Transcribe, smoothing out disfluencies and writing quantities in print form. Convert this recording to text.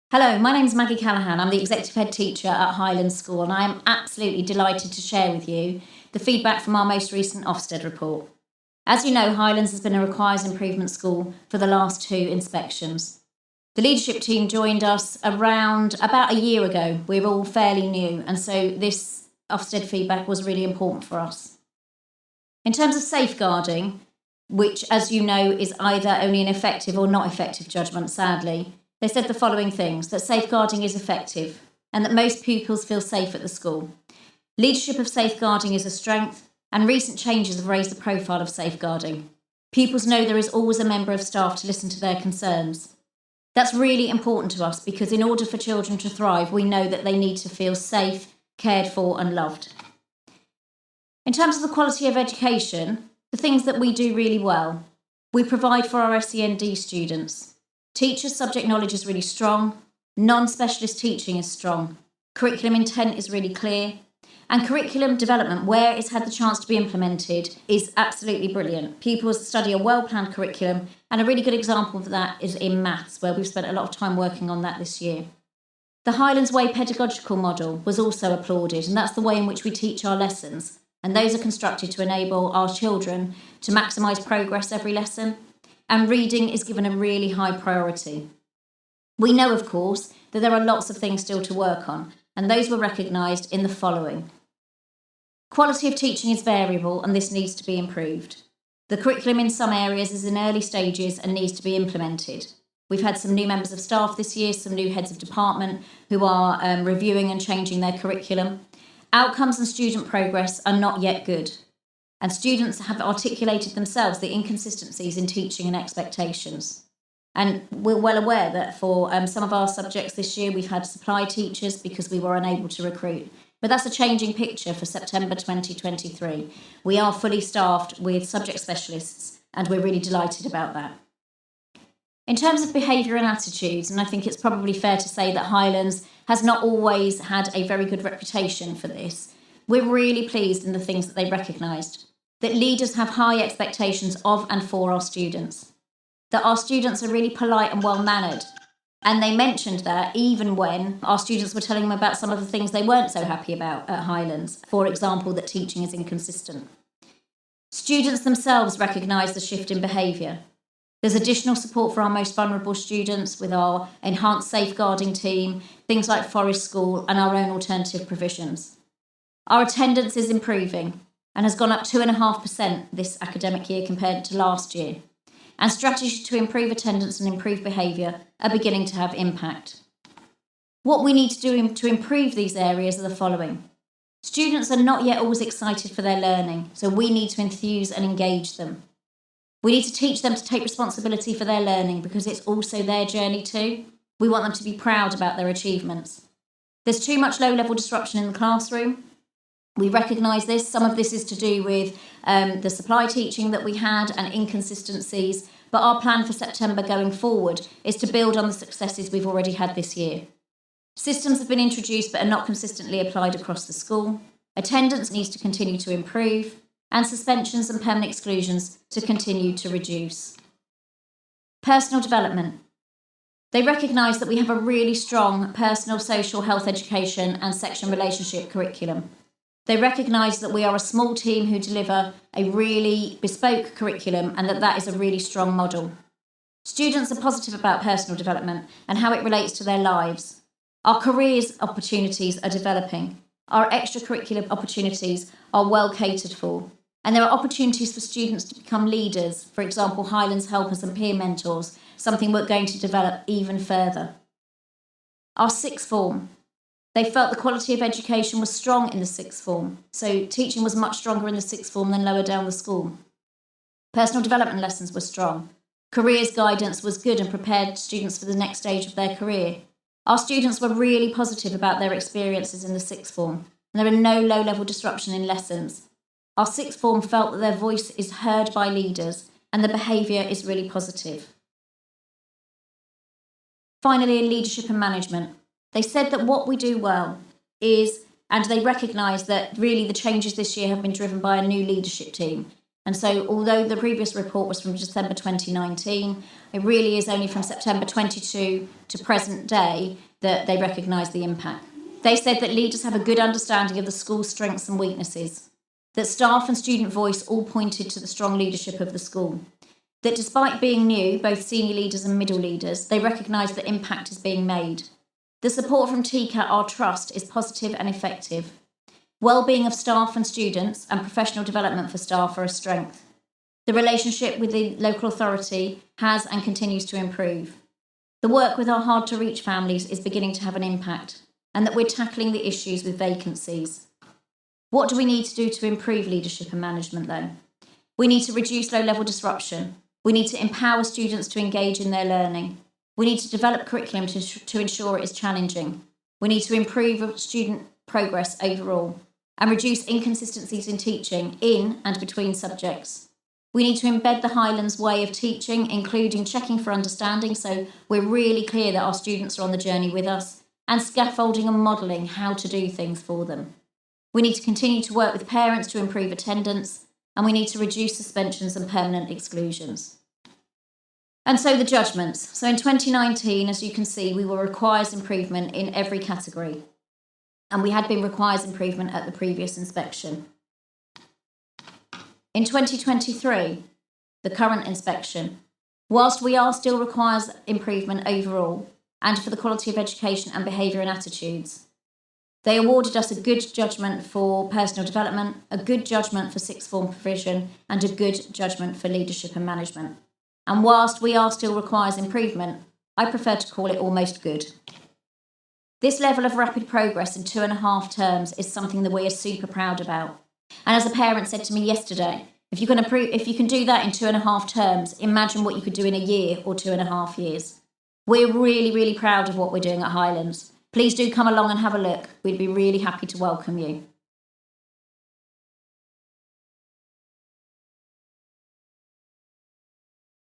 Hello, my name is Maggie Callaghan. I'm the Executive Head Teacher at Highlands School, and I am absolutely delighted to share with you the feedback from our most recent OFSTED report. As you know, Highlands has been a requires improvement school for the last 2 inspections. The leadership team joined us around about a year ago. We're all fairly new, and so this OFSTED feedback was really important for us. In terms of safeguarding, which, as you know, is either only an effective or not effective judgment, sadly, they said the following things: that safeguarding is effective and that most pupils feel safe at the school. Leadership of safeguarding is a strength, and recent changes have raised the profile of safeguarding. Pupils know there is always a member of staff to listen to their concerns. That's really important to us because in order for children to thrive, we know that they need to feel safe, cared for and loved. In terms of the quality of education, the things that we do really well: we provide for our SEND students. Teachers' subject knowledge is really strong, non-specialist teaching is strong, curriculum intent is really clear, and curriculum development, where it's had the chance to be implemented, is absolutely brilliant. Pupils study a well-planned curriculum, and a really good example of that is in maths, where we've spent a lot of time working on that this year. The Highlands Way pedagogical model was also applauded, and that's the way in which we teach our lessons, and those are constructed to enable our children to maximise progress every lesson. And reading is given a really high priority. We know, of course, that there are lots of things still to work on, and those were recognised in the following. Quality of teaching is variable, and this needs to be improved. The curriculum in some areas is in early stages and needs to be implemented. We've had some new members of staff this year, some new heads of department who are reviewing and changing their curriculum. Outcomes and student progress are not yet good. And students have articulated themselves the inconsistencies in teaching and expectations. And we're well aware that for some of our subjects this year, we've had supply teachers because we were unable to recruit. But that's a changing picture for September 2023. We are fully staffed with subject specialists, and we're really delighted about that. In terms of behaviour and attitudes, and I think it's probably fair to say that Highlands has not always had a very good reputation for this, we're really pleased in the things that they recognised. That leaders have high expectations of and for our students. That our students are really polite and well-mannered. And they mentioned that even when our students were telling them about some of the things they weren't so happy about at Highlands. For example, that teaching is inconsistent. Students themselves recognise the shift in behaviour. There's additional support for our most vulnerable students with our enhanced safeguarding team, things like Forest School and our own alternative provisions. Our attendance is improving and has gone up 2.5% this academic year compared to last year. And strategies to improve attendance and improve behaviour are beginning to have impact. What we need to do to improve these areas are the following. Students are not yet always excited for their learning, so we need to enthuse and engage them. We need to teach them to take responsibility for their learning because it's also their journey too. We want them to be proud about their achievements. There's too much low-level disruption in the classroom. We recognise this. Some of this is to do with the supply teaching that we had and inconsistencies, but our plan for September going forward is to build on the successes we've already had this year. Systems have been introduced but are not consistently applied across the school. Attendance needs to continue to improve, and suspensions and permanent exclusions to continue to reduce. Personal development. They recognise that we have a really strong personal, social, health education and section relationship curriculum. They recognise that we are a small team who deliver a really bespoke curriculum and that is a really strong model. Students are positive about personal development and how it relates to their lives. Our careers opportunities are developing. Our extracurricular opportunities are well catered for. And there are opportunities for students to become leaders, for example, Highlands helpers and peer mentors, something we're going to develop even further. Our sixth form. They felt the quality of education was strong in the sixth form, so teaching was much stronger in the sixth form than lower down the school. Personal development lessons were strong. Careers guidance was good and prepared students for the next stage of their career. Our students were really positive about their experiences in the sixth form, and there are no low-level disruption in lessons. Our sixth form felt that their voice is heard by leaders and the behaviour is really positive. Finally, in leadership and management, they said that what we do well is, and they recognise that really the changes this year have been driven by a new leadership team, And so although the previous report was from December 2019, it really is only from September 22 to present day that they recognise the impact. They said that leaders have a good understanding of the school's strengths and weaknesses, that staff and student voice all pointed to the strong leadership of the school, that despite being new, both senior leaders and middle leaders, they recognise that impact is being made. The support from TCAT, our trust, is positive and effective. Well-being of staff and students and professional development for staff are a strength. The relationship with the local authority has and continues to improve. The work with our hard-to-reach families is beginning to have an impact, and that we're tackling the issues with vacancies. What do we need to do to improve leadership and management, though? We need to reduce low-level disruption. We need to empower students to engage in their learning. We need to develop curriculum to ensure it is challenging. We need to improve student progress overall and reduce inconsistencies in teaching in and between subjects. We need to embed the Highlands way of teaching, including checking for understanding, so we're really clear that our students are on the journey with us, and scaffolding and modelling how to do things for them. We need to continue to work with parents to improve attendance, and we need to reduce suspensions and permanent exclusions. And so the judgments. So in 2019, as you can see, we were requires improvement in every category. And we had been requires improvement at the previous inspection. In 2023, the current inspection, whilst we are still requires improvement overall and for the quality of education and behaviour and attitudes, they awarded us a good judgment for personal development, a good judgment for sixth form provision, and a good judgment for leadership and management. And whilst we are still requires improvement, I prefer to call it almost good. This level of rapid progress in 2.5 terms is something that we are super proud about. And as a parent said to me yesterday, if you can do that in 2.5 terms, imagine what you could do in a year or 2.5 years. We're really, really proud of what we're doing at Highlands. Please do come along and have a look. We'd be really happy to welcome you.